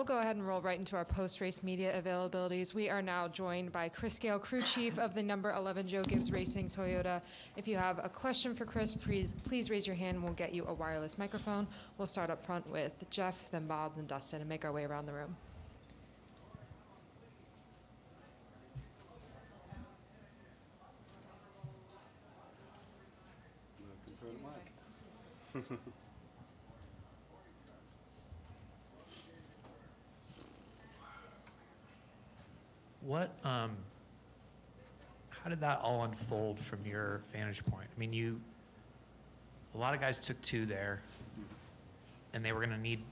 we'll go ahead and roll right into our post-race media availabilities. We are now joined by Chris Gayle, crew chief of the number 11 Joe Gibbs Racing Toyota. If you have a question for Chris, please raise your hand and we'll get you a wireless microphone. We'll start up front with Jeff, then Bob, then Dustin, and make our way around the room. How did that all unfold from your vantage point? I mean, a lot of guys took 2 there, and they were going to need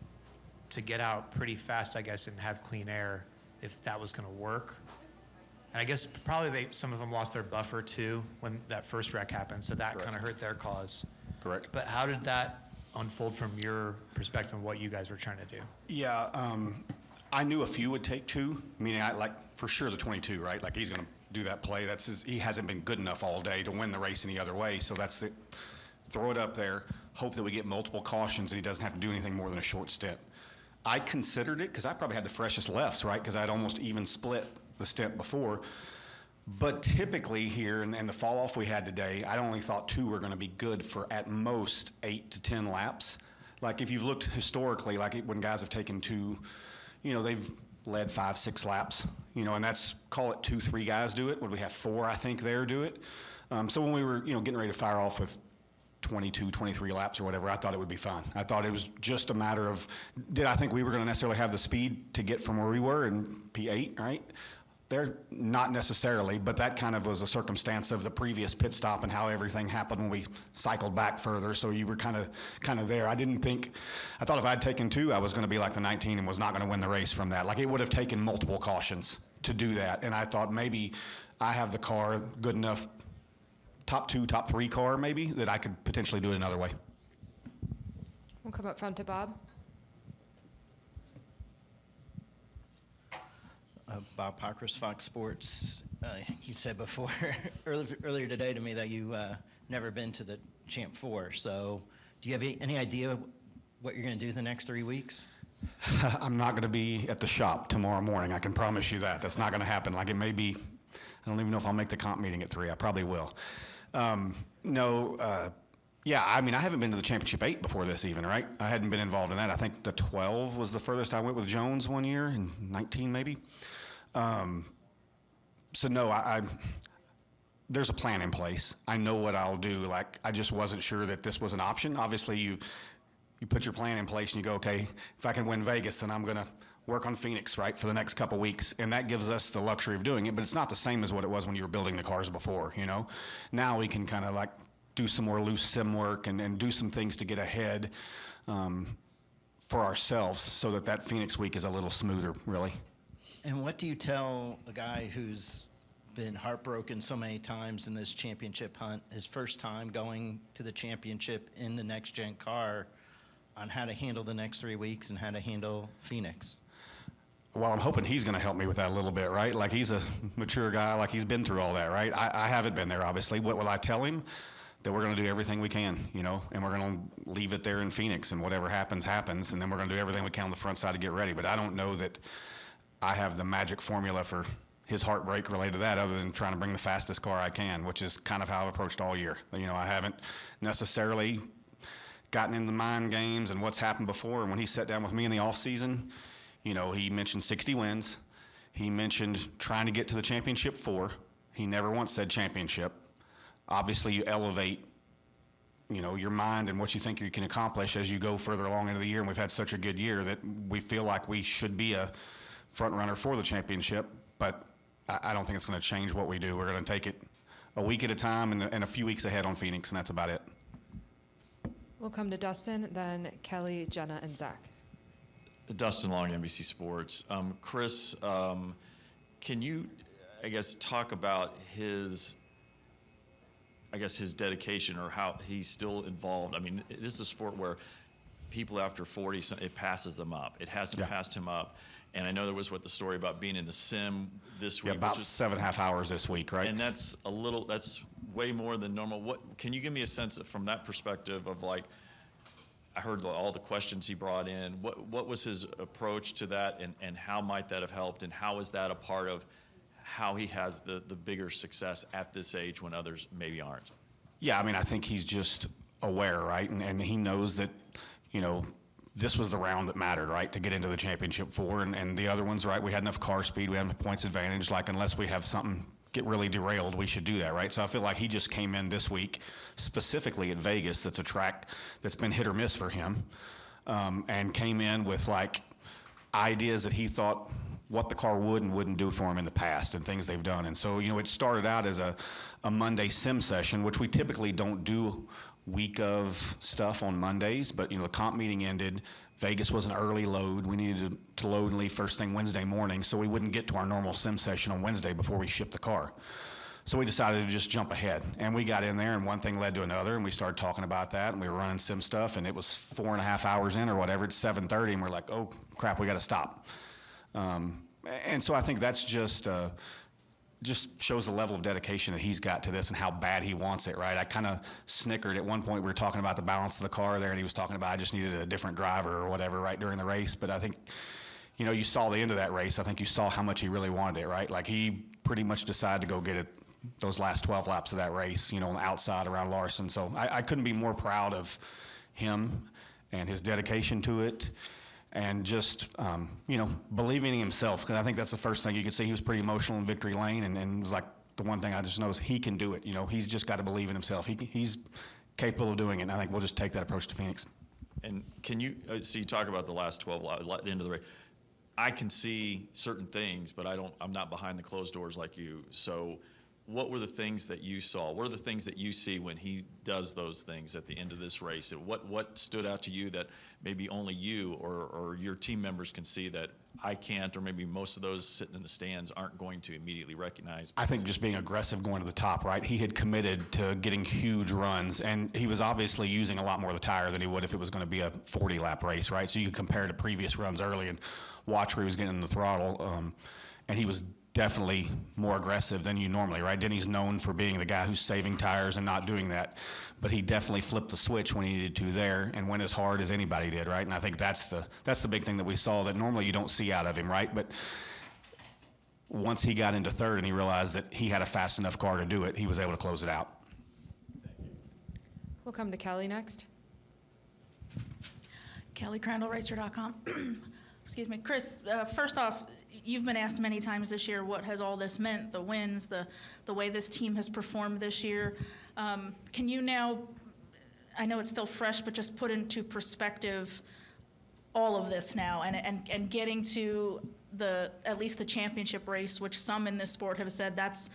to get out pretty fast, I guess, and have clean air if that was going to work. And I guess probably some of them lost their buffer too when that first wreck happened, so that kind of hurt their cause. Correct. But how did that unfold from your perspective and what you guys were trying to do? Yeah, I knew a few would take 2, meaning for sure the 22, right? Like he's going to do that play. He hasn't been good enough all day to win the race any other way. So throw it up there, hope that we get multiple cautions and he doesn't have to do anything more than a short stint. I considered it because I probably had the freshest lefts, right? Because I'd almost even split the stint before. But typically here, and the fall off we had today, I only thought 2 were going to be good for at most 8 to 10 laps. Like if you've looked historically, when guys have taken 2, they've led 5, 6 laps, and that's, call it 2, 3 guys do it. Would we have 4, I think, there do it? So when we were, getting ready to fire off with 22, 23 laps or whatever, I thought it would be fun. I thought it was just a matter of, did I think we were going to necessarily have the speed to get from where we were in P8, right? They're not necessarily, but that kind of was a circumstance of the previous pit stop and how everything happened when we cycled back further. So you were kind of there. I thought if I'd taken 2, I was going to be like the 19 and was not going to win the race from that. Like it would have taken multiple cautions to do that. And I thought maybe I have the car good enough, top 2, top 3 car maybe, that I could potentially do it another way. We'll come up front to Bob. Bob Pockris, Fox Sports. You said before, earlier today to me that you never been to the Champ 4. So do you have any idea what you're going to do the next 3 weeks? I'm not going to be at the shop tomorrow morning. I can promise you that. That's not going to happen. Like it may be, I don't even know if I'll make the comp meeting at 3. I probably will. Yeah, I mean, I haven't been to the Championship 8 before this even, right? I hadn't been involved in that. I think the 12 was the furthest I went with Jones one year, in 19 maybe. So no, there's a plan in place. I know what I'll do. Like, I just wasn't sure that this was an option. Obviously, you put your plan in place and you go, okay, if I can win Vegas, then I'm going to work on Phoenix, right, for the next couple weeks. And that gives us the luxury of doing it, but it's not the same as what it was when you were building the cars before, Now we can kind of like do some more loose sim work and do some things to get ahead for ourselves so that Phoenix week is a little smoother, really. And what do you tell a guy who's been heartbroken so many times in this championship hunt, his first time going to the championship in the next-gen car, on how to handle the next 3 weeks and how to handle Phoenix? Well, I'm hoping he's going to help me with that a little bit, right? Like, he's a mature guy, like he's been through all that, right? I haven't been there, obviously. What will I tell him? That we're going to do everything we can, and we're going to leave it there in Phoenix, and whatever happens, happens, and then we're going to do everything we can on the front side to get ready. But I don't know that I have the magic formula for his heartbreak related to that, other than trying to bring the fastest car I can, which is kind of how I've approached all year. I haven't necessarily gotten into mind games and what's happened before. And when he sat down with me in the off season, he mentioned 60 wins. He mentioned trying to get to the championship 4. He never once said championship. Obviously, you elevate, your mind and what you think you can accomplish as you go further along into the year. And we've had such a good year that we feel like we should be a front runner for the championship. But I don't think it's going to change what we do. We're going to take it a week at a time and a few weeks ahead on Phoenix, and that's about it. We'll come to Dustin, then Kelly, Jenna, and Zach. Dustin Long, NBC Sports. Chris, can you, talk about his dedication or how he's still involved? I mean, this is a sport where people after 40, it passes them up. It hasn't passed him up. And I know there was the story about being in the sim this week. Yeah, about 7.5 hours this week, right? And that's way more than normal. What can you give me a sense of, from that perspective of I heard all the questions he brought in. What was his approach to that, and how might that have helped, and how is that a part of how he has the bigger success at this age when others maybe aren't? Yeah, I mean, I think he's just aware, right? And he knows that, this was the round that mattered, right, to get into the championship four. And the other ones, right, we had enough car speed, we had enough points advantage. Like, unless we have something get really derailed, we should do that, right? So I feel like he just came in this week, specifically at Vegas, that's a track that's been hit or miss for him, and came in with, like, ideas that he thought what the car would and wouldn't do for him in the past and things they've done. And so, it started out as a Monday sim session, which we typically don't do week of stuff on Mondays, but the comp meeting ended. Vegas was an early load. We needed to load and leave first thing Wednesday morning, so we wouldn't get to our normal sim session on Wednesday before we shipped the car. So we decided to just jump ahead, and we got in there, and one thing led to another, and we started talking about that, and we were running sim stuff, and it was 4.5 hours in or whatever. It's 7:30, and we're like, oh crap, we got to stop. And so I think that's just shows the level of dedication that he's got to this and how bad he wants it, right? I kind of snickered at one point. We were talking about the balance of the car there, and he was talking about I just needed a different driver or whatever, right, during the race. But I think, you saw the end of that race. I think you saw how much he really wanted it, right? Like, he pretty much decided to go get it those last 12 laps of that race, on the outside around Larson. So I couldn't be more proud of him and his dedication to it. And just, believing in himself, because I think that's the first thing you could see. He was pretty emotional in victory lane, and it was like the one thing I just noticed, he can do it. He's just got to believe in himself. He's capable of doing it, and I think we'll just take that approach to Phoenix. And can you, so you talk about the last 12, the end of the race. I can see certain things, but I'm not behind the closed doors like you. So what were the things that you saw? What are the things that you see when he does those things at the end of this race? And what stood out to you that maybe only you or your team members can see that I can't, or maybe most of those sitting in the stands aren't going to immediately recognize? I think just being aggressive going to the top, right? He had committed to getting huge runs, and he was obviously using a lot more of the tire than he would if it was going to be a 40-lap race, right? So you compare to previous runs early and watch where he was getting in the throttle, and he was definitely more aggressive than you normally, right? Denny's known for being the guy who's saving tires and not doing that, but he definitely flipped the switch when he needed to there and went as hard as anybody did, right? And I think that's the big thing that we saw that normally you don't see out of him, right? But once he got into third and he realized that he had a fast enough car to do it, he was able to close it out. We'll come to Kelly next. Kelly, CrandallRacer.com. Excuse me. Chris, first off, you've been asked many times this year, what has all this meant, the wins, the way this team has performed this year. Can you now, I know it's still fresh, but just put into perspective all of this now and getting to at least the championship race, which some in this sport have said that's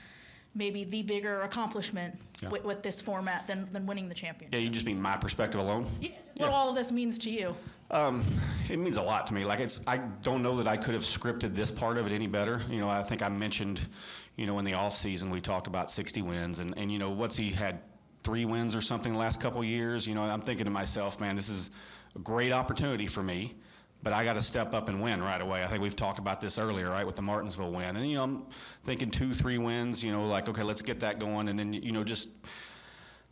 maybe the bigger accomplishment with this format than winning the championship. Yeah, you just mean my perspective alone? Yeah, what all of this means to you. It means a lot to me. Like, I don't know that I could have scripted this part of it any better. I think I mentioned, in the off season we talked about 60 wins, and what's he had 3 wins or something the last couple of years. I'm thinking to myself, man, this is a great opportunity for me, but I got to step up and win right away. I think we've talked about this earlier, right, with the Martinsville win, and I'm thinking 2-3 wins. Like, okay, let's get that going, and then just.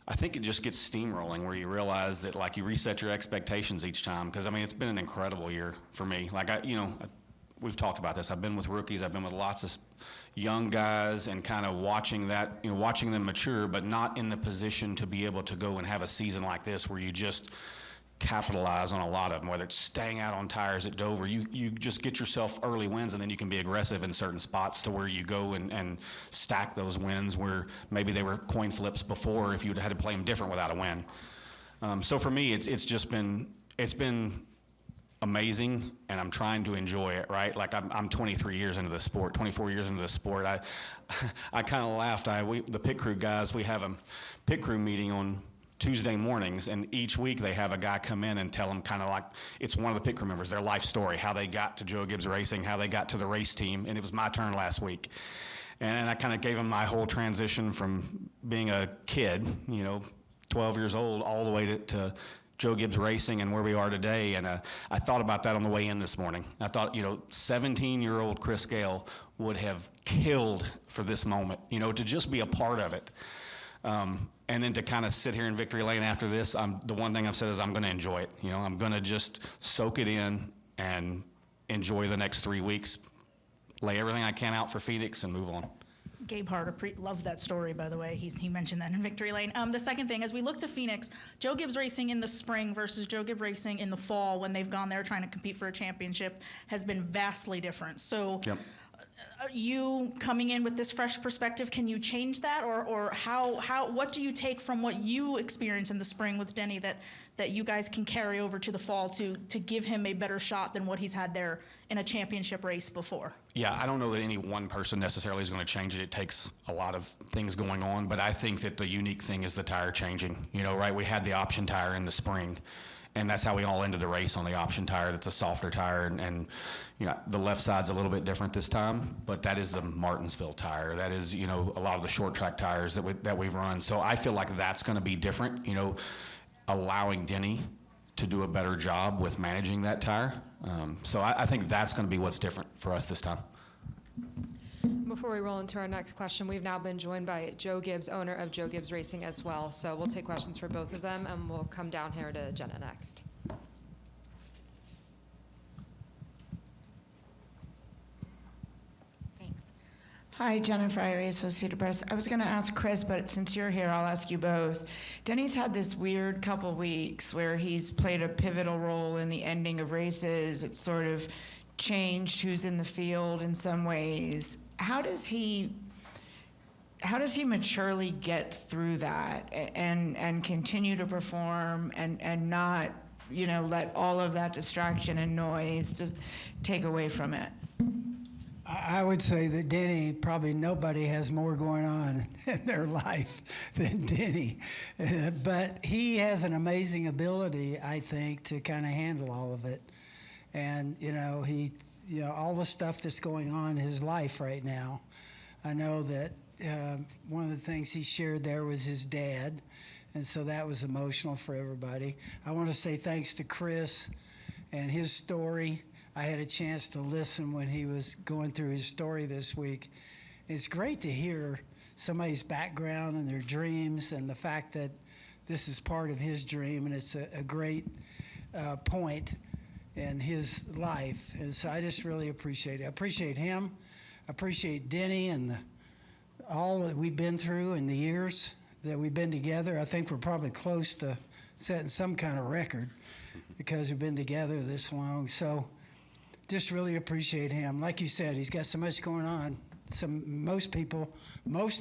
I think it just gets steamrolling where you realize that, like, you reset your expectations each time. Because, I mean, it's been an incredible year for me. Like, we've talked about this. I've been with rookies. I've been with lots of young guys and kind of watching that, watching them mature, but not in the position to be able to go and have a season like this where you just capitalize on a lot of them, whether it's staying out on tires at Dover. You just get yourself early wins, and then you can be aggressive in certain spots to where you go and stack those wins where maybe they were coin flips before if you'd had to play them different without a win. So for me, it's been amazing, and I'm trying to enjoy it, right? Like, I'm 23 years into this sport, 24 years into this sport. I kind of laughed. The pit crew guys, we have a pit crew meeting on Tuesday mornings, and each week they have a guy come in and tell them kind of like it's one of the pit crew members, their life story, how they got to Joe Gibbs Racing, how they got to the race team, and it was my turn last week. And I kind of gave them my whole transition from being a kid, 12 years old, all the way to Joe Gibbs Racing and where we are today. And I thought about that on the way in this morning. I thought, 17-year-old Chris Gayle would have killed for this moment, to just be a part of it. And then to kind of sit here in victory lane after this, the one thing I've said is I'm going to enjoy it. You know, I'm going to just soak it in and enjoy the next 3 weeks, lay everything I can out for Phoenix and move on. Gabe Hart loved that story, by the way. He mentioned that in victory lane. The second thing, as we look to Phoenix, Joe Gibbs Racing in the spring versus Joe Gibbs Racing in the fall when they've gone there trying to compete for a championship has been vastly different. So Yep. You coming in with this fresh perspective, can you change that? Or what do you take from what you experienced in the spring with Denny that you guys can carry over to the fall to give him a better shot than what he's had there in a championship race before? Yeah, I don't know that any one person necessarily is going to change it. It takes a lot of things going on, but I think that the unique thing is the tire changing. You know, right? We had the option tire in the spring, and that's how we all ended the race on the option tire. That's a softer tire, and you know, the left side's a little bit different this time, but that is the Martinsville tire. That is, you know, a lot of the short track tires that we've run. So I feel like that's going to be different, you know, allowing Denny to do a better job with managing that tire. So I think that's going to be what's different for us this time. Before we roll into our next question, we've now been joined by Joe Gibbs, owner of Joe Gibbs Racing as well. So we'll take questions for both of them, and we'll come down here to Jenna next. Hi, Jenna Friary, Associated Press. I was going to ask Chris, but since you're here, I'll ask you both. Denny's had this weird couple weeks where he's played a pivotal role in the ending of races. It's sort of changed who's in the field in some ways. How does he maturely get through that and continue to perform and not, you know, let all of that distraction and noise just take away from it? I would say that Denny, probably nobody has more going on in their life than Denny. But he has an amazing ability, I think, to kind of handle all of it. And, you know, all the stuff that's going on in his life right now, I know that one of the things he shared there was his dad. And so that was emotional for everybody. I want to say thanks to Chris and his story. I had a chance to listen when he was going through his story this week. It's great to hear somebody's background and their dreams and the fact that this is part of his dream, and it's a great point in his life. And so I just really appreciate it. I appreciate him. I appreciate Denny and all that we've been through in the years that we've been together. I think we're probably close to setting some kind of record because we've been together this long. So just really appreciate him. Like you said, he's got so much going on. Most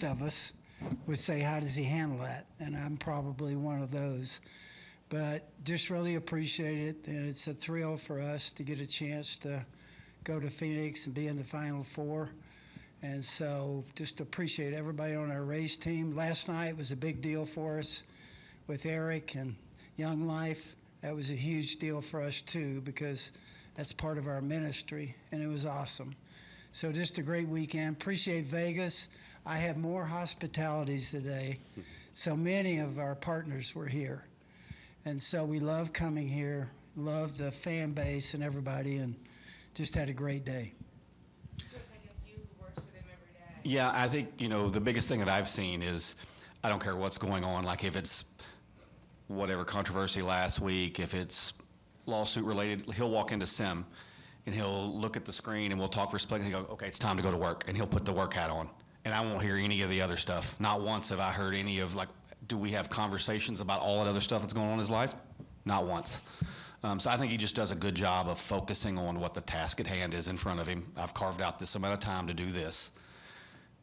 of us would say, how does he handle that? And I'm probably one of those. But just really appreciate it, and it's a thrill for us to get a chance to go to Phoenix and be in the Final Four. And so just appreciate everybody on our race team. Last night was a big deal for us with Eric and Young Life. That was a huge deal for us, too, because that's part of our ministry, and it was awesome. So just a great weekend. Appreciate Vegas. I had more hospitalities today. So many of our partners were here. And so we love coming here, love the fan base and everybody, and just had a great day. Chris, I guess you works with him every day. Yeah, I think, you know, the biggest thing that I've seen is I don't care what's going on, like if it's whatever controversy last week, if it's lawsuit related, he'll walk into sim and he'll look at the screen and we'll talk for a split and he'll go, okay, it's time to go to work. And he'll put the work hat on. And I won't hear any of the other stuff. Not once have I heard any of, like, do we have conversations about all that other stuff that's going on in his life? Not once. So I think he just does a good job of focusing on what the task at hand is in front of him. I've carved out this amount of time to do this.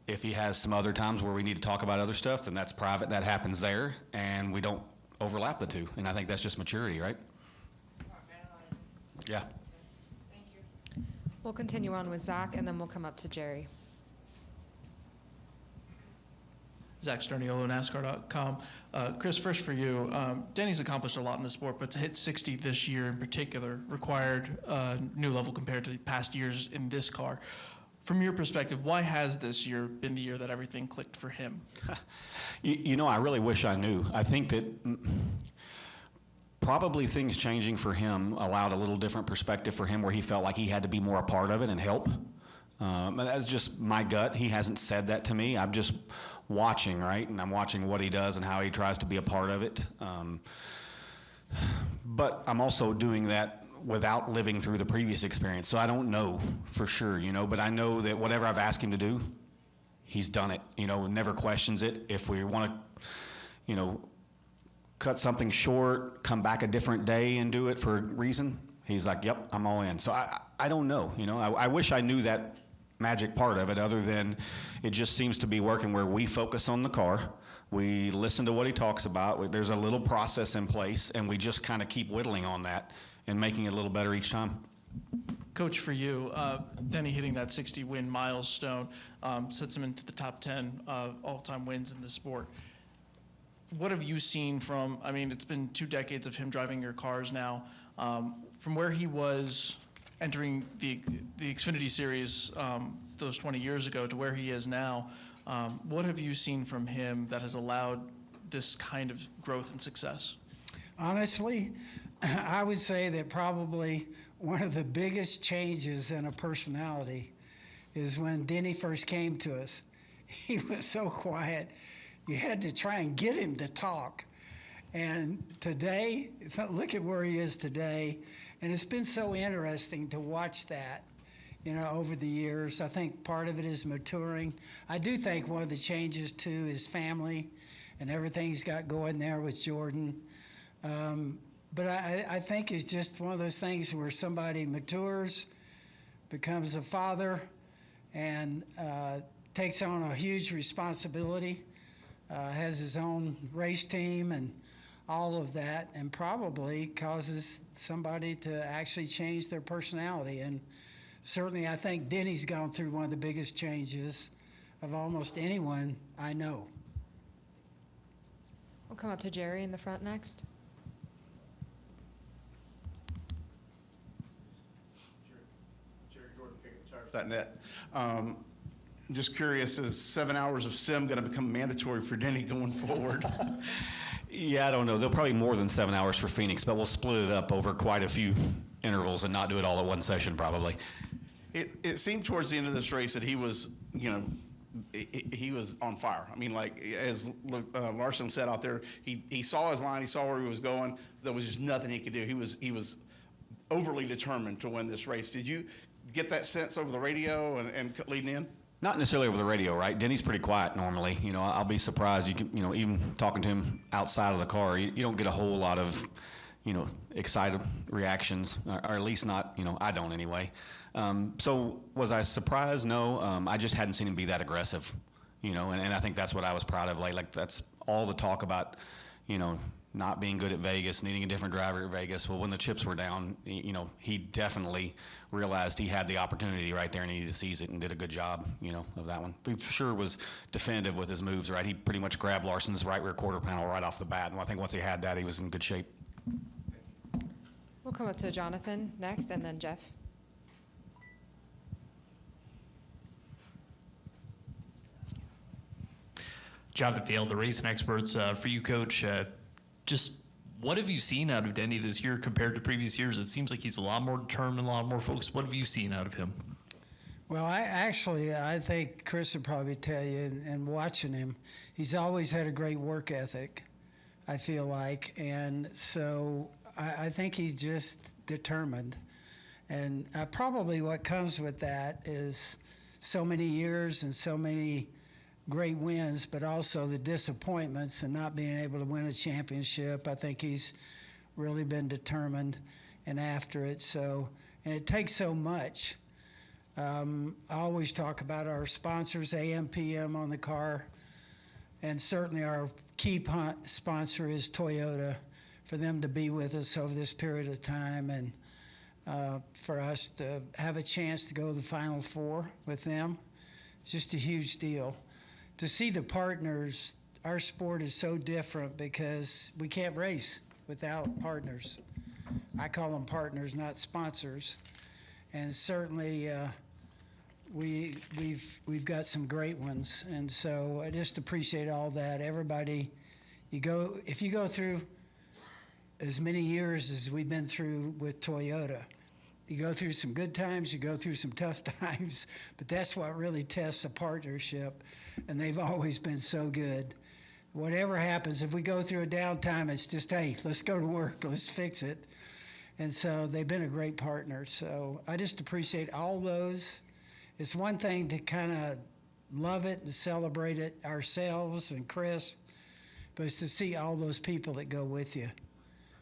If he has some other times where we need to talk about other stuff, then that's private, that happens there, and we don't overlap the two. And I think that's just maturity, right? Yeah. Thank you. We'll continue on with Zach, and then we'll come up to Jerry. Zach Sterniolo, NASCAR.com. Chris, first for you. Denny's accomplished a lot in the sport, but to hit 60 this year in particular required a new level compared to the past years in this car. From your perspective, why has this year been the year that everything clicked for him? You know, I really wish I knew. I think that probably things changing for him allowed a little different perspective for him where he felt like he had to be more a part of it and help. That's just my gut. He hasn't said that to me. I'm just watching, right? And I'm watching what he does and how he tries to be a part of it. But I'm also doing that without living through the previous experience. So I don't know for sure, but I know that whatever I've asked him to do, he's done it, never questions it. If we want to, cut something short, come back a different day and do it for a reason, he's like, yep, I'm all in. So I don't know, I wish I knew that magic part of it, other than it just seems to be working where we focus on the car. We listen to what he talks about. There's a little process in place, and we just kind of keep whittling on that and making it a little better each time. Coach, for you, Denny hitting that 60-win milestone sets him into the top 10 all-time wins in the sport. What have you seen from, it's been 2 decades of him driving your cars now, from where he was entering the Xfinity Series those 20 years ago to where he is now? What have you seen from him that has allowed this kind of growth and success? Honestly, I would say that probably one of the biggest changes in a personality is when Denny first came to us. He was so quiet. You had to try and get him to talk. And today, look at where he is today. And it's been so interesting to watch that, over the years. I think part of it is maturing. I do think one of the changes, too, is family and everything he's got going there with Jordan. But I think it's just one of those things where somebody matures, becomes a father, and takes on a huge responsibility, has his own race team and all of that, and probably causes somebody to actually change their personality. And certainly I think Denny's gone through one of the biggest changes of almost anyone I know. We'll come up to Jerry in the front next. .net. Just curious, is 7 hours of sim going to become mandatory for Denny going forward? Yeah, I don't know. They'll probably more than 7 hours for Phoenix, but we'll split it up over quite a few intervals and not do it all at one session probably. It seemed towards the end of this race that he was, he was on fire. As Larson said out there, he saw his line, he saw where he was going. There was just nothing he could do. He was overly determined to win this race. Did you get that sense over the radio and leading in? Not necessarily over the radio, right? Denny's pretty quiet normally. I'll be surprised. You can, even talking to him outside of the car, you don't get a whole lot of, excited reactions, or at least not, I don't anyway. So was I surprised? No. I just hadn't seen him be that aggressive, and I think that's what I was proud of. Like that's all the talk about, not being good at Vegas, needing a different driver at Vegas. Well, when the chips were down, he definitely realized he had the opportunity right there and he needed to seize it and did a good job, of that one. He sure was definitive with his moves, right? He pretty much grabbed Larson's right rear quarter panel right off the bat. And I think once he had that, he was in good shape. We'll come up to Jonathan next, and then Jeff. Jonathan Field, the racing experts. For you, Coach, just what have you seen out of Denny this year compared to previous years? It seems like he's a lot more determined, a lot more focused. What have you seen out of him? Well, I think Chris would probably tell you, and watching him, he's always had a great work ethic, I feel like. And so I think he's just determined. And probably what comes with that is so many years and so many great wins, but also the disappointments and not being able to win a championship. I think he's really been determined and after it. So, and it takes so much. I always talk about our sponsors, AM/PM on the car, and certainly our key sponsor is Toyota, for them to be with us over this period of time and for us to have a chance to go to the Final Four with them. It's just a huge deal. To see the partners, our sport is so different because we can't race without partners. I call them partners, not sponsors. And certainly we've got some great ones. And so I just appreciate all that. Everybody, if you go through as many years as we've been through with Toyota, You go through some good times, you go through some tough times, but that's what really tests a partnership, and they've always been so good. Whatever happens, if we go through a downtime, it's just, hey, let's go to work, let's fix it. And so they've been a great partner. So I just appreciate all those. It's one thing to kind of love it and celebrate it ourselves and Chris, but it's to see all those people that go with you.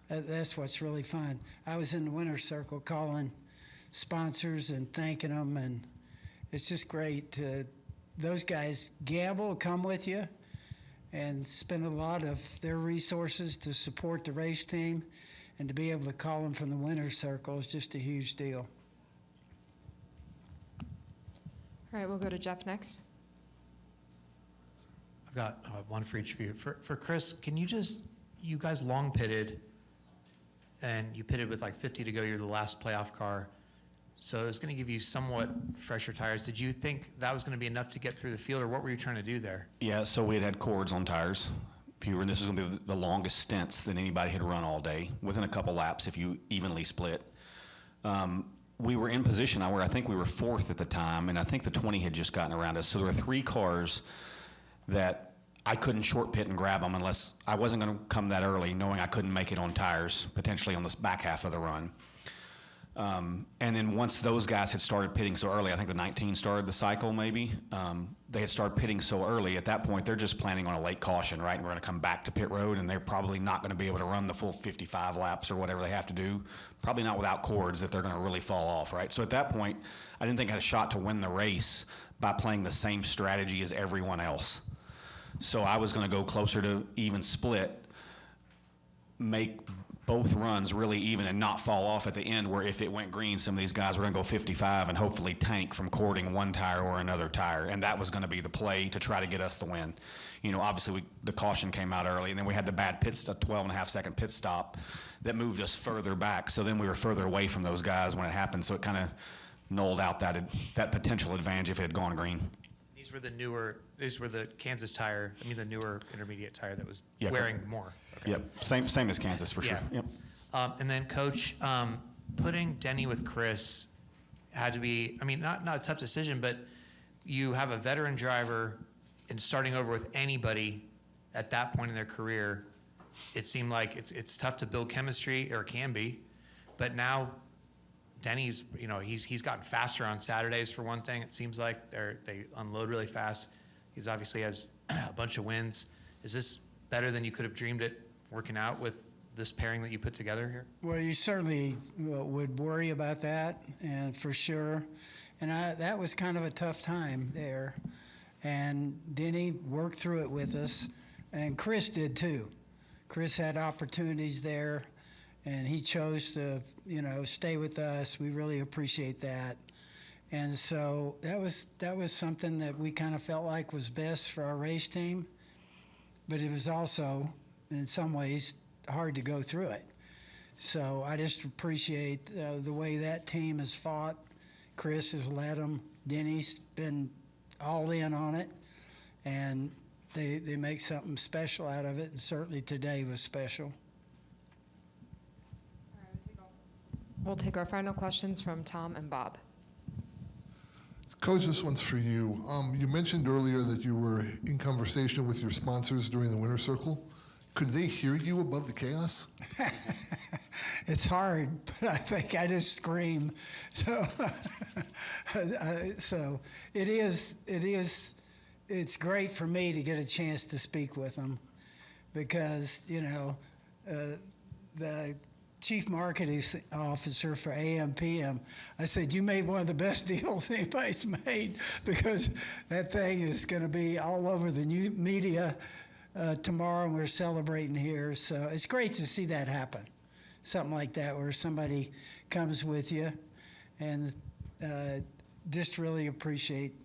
That's what's really fun. I was in the winner's circle calling sponsors and thanking them, and it's just great. Those guys gamble, come with you, and spend a lot of their resources to support the race team, and to be able to call them from the winner's circle is just a huge deal. All right, we'll go to Jeff next. I've got one for each of you. For Chris, can you guys long pitted, and you pitted with like 50 to go. You're the last playoff car. So it's going to give you somewhat fresher tires. Did you think that was going to be enough to get through the field, or what were you trying to do there? Yeah, so we had cords on tires. And this was going to be the longest stints that anybody had run all day, within a couple laps if you evenly split. We were in position where I think we were fourth at the time, and I think the 20 had just gotten around us. So there were 3 cars that I couldn't short pit and grab them unless I wasn't going to come that early, knowing I couldn't make it on tires, potentially on this back half of the run. And then once those guys had started pitting so early, I think the 19 started the cycle maybe, they had started pitting so early. At that point, they're just planning on a late caution, right? And we're going to come back to pit road, and they're probably not going to be able to run the full 55 laps or whatever they have to do. Probably not without cords that they're going to really fall off, right? So at that point, I didn't think I had a shot to win the race by playing the same strategy as everyone else. So I was going to go closer to even split, make both runs really even and not fall off at the end, where if it went green, some of these guys were going to go 55 and hopefully tank from cording one tire or another tire. And that was going to be the play to try to get us the win. You know, obviously the caution came out early, and then we had the bad pit stop, 12.5-second pit stop that moved us further back. So then we were further away from those guys when it happened. So it kind of nulled out that potential advantage if it had gone green. These were the Kansas tire, the newer intermediate tire that was Yeah, wearing correct. more. Okay. Yep, same as Kansas for sure. Yeah. Yep. And then, Coach, putting Denny with Chris had to be, not a tough decision, but you have a veteran driver, and starting over with anybody at that point in their career, it seemed like it's tough to build chemistry, or it can be. But now Denny's, he's gotten faster on Saturdays for one thing. It seems like they unload really fast. He's obviously has a bunch of wins. Is this better than you could have dreamed it working out with this pairing that you put together here? Well, you certainly would worry about that, and for sure. And that was kind of a tough time there. And Denny worked through it with us, and Chris did too. Chris had opportunities there, and he chose to, stay with us. We really appreciate that. And so that was something that we kind of felt like was best for our race team, but it was also, in some ways, hard to go through it. So I just appreciate the way that team has fought. Chris has led them. Denny's been all in on it, and they make something special out of it, and certainly today was special. We'll take our final questions from Tom and Bob. Coach, this one's for you. You mentioned earlier that you were in conversation with your sponsors during the winner's circle. Could they hear you above the chaos? It's hard, but I think I just scream. So, so it's great for me to get a chance to speak with them, because, the chief marketing officer for AM/PM, I said, you made one of the best deals anybody's made, because that thing is going to be all over the new media tomorrow, and we're celebrating here. So it's great to see that happen, something like that, where somebody comes with you, and just really appreciate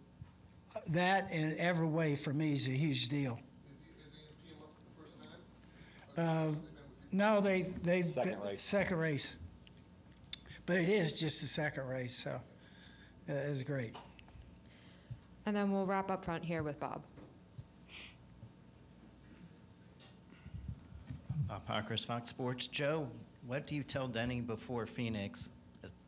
that in every way. For me, is a huge deal. Is AM/PM up for the first time? No, they Second race. But it is just the second race, so it was great. And then we'll wrap up front here with Bob. Bob Parkhurst, Fox Sports. Joe, what do you tell Denny before Phoenix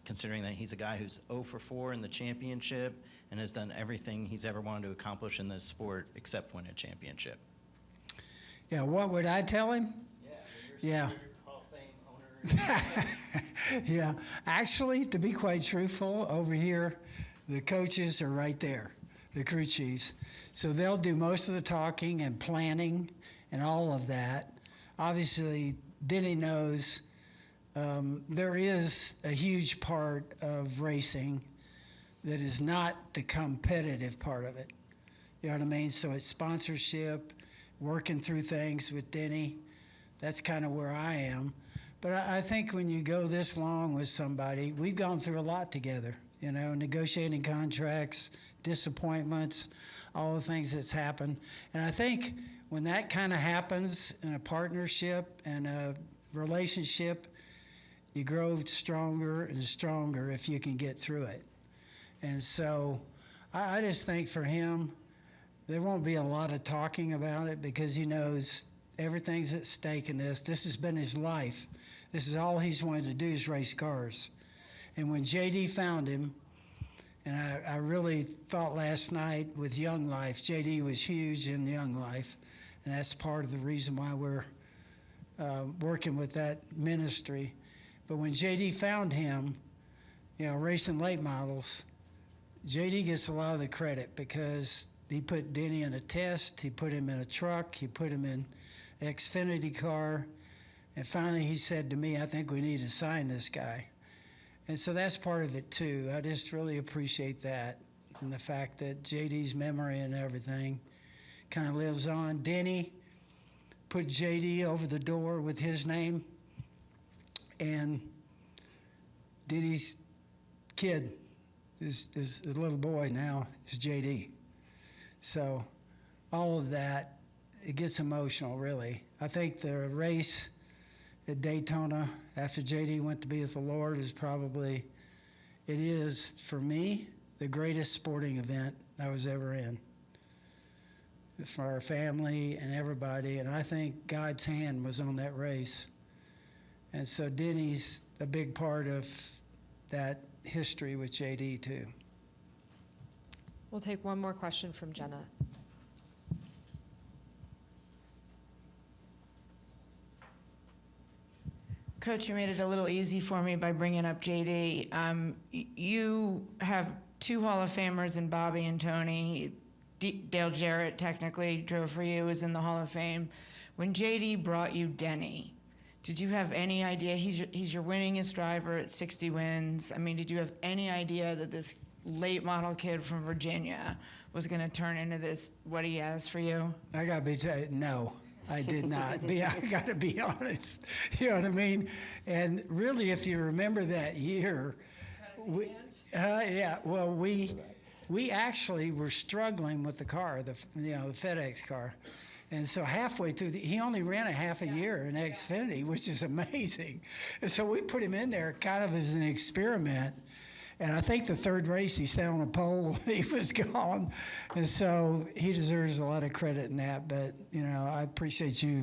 considering that he's a guy who's 0 for 4 in the championship and has done everything he's ever wanted to accomplish in this sport except win a championship. Yeah, what would I tell him? Yeah. Hall of Fame owner. Yeah, actually, to be quite truthful, over here, the coaches are right there, the crew chiefs. So they'll do most of the talking and planning and all of that. Obviously, Denny knows there is a huge part of racing that is not the competitive part of it. You know what I mean? So it's sponsorship, working through things with Denny. That's kind of where I am. But I think when you go this long with somebody, we've gone through a lot together, you know, negotiating contracts, disappointments, all the things that's happened. And I think when that kind of happens in a partnership and a relationship, you grow stronger and stronger if you can get through it. And so I just think for him, there won't be a lot of talking about it because he knows everything's at stake in this. This has been his life. This is all he's wanted to do is race cars. And when JD found him, and I really thought last night with Young Life, JD was huge in Young Life, and that's part of the reason why we're working with that ministry. But when JD found him, you know, racing late models, JD gets a lot of the credit because he put Denny in a test, he put him in a truck, he put him in an Xfinity car, and finally he said to me, I think we need to sign this guy. And so that's part of it too. I just really appreciate that and the fact that JD's memory and everything kind of lives on. Denny put JD over the door with his name, and Denny's kid, his little boy now is JD. So all of that, it gets emotional, really. I think the race at Daytona after JD went to be with the Lord is probably, it is, for me, the greatest sporting event I was ever in for our family and everybody. And I think God's hand was on that race. And so Denny's a big part of that history with JD too. We'll take one more question from Jenna. Coach, you made it a little easy for me by bringing up JD. You have 2 Hall of Famers in Bobby and Tony. Dale Jarrett technically drove for you, is in the Hall of Fame. When JD brought you Denny, did you have any idea? He's your winningest driver at 60 wins. I mean, did you have any idea that this late model kid from Virginia was going to turn into this, what he has for you? I got to be no. I did not. I got to be honest. You know what I mean? And really, if you remember that year, we actually were struggling with the car, the FedEx car. And so halfway through, he only ran a half a year in Xfinity, which is amazing. And so we put him in there kind of as an experiment. And I think the 3rd race, he stayed on a pole, he was gone. And so he deserves a lot of credit in that. But, you know, I appreciate you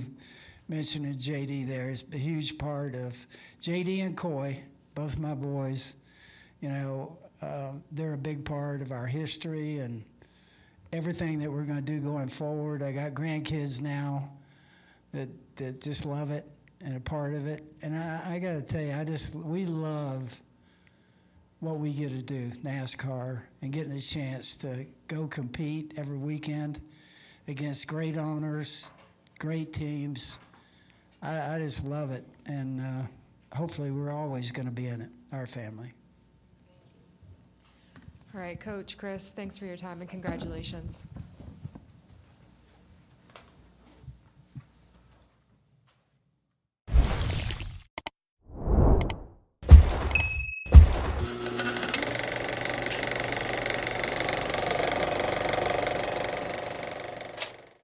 mentioning JD there. It's a huge part of JD and Coy, both my boys. You know, they're a big part of our history and everything that we're going to do going forward. I got grandkids now that just love it and a part of it. And I got to tell you, we love what we get to do, NASCAR, and getting a chance to go compete every weekend against great owners, great teams. I just love it, and hopefully we're always going to be in it, our family. All right, Coach, Chris, thanks for your time and congratulations.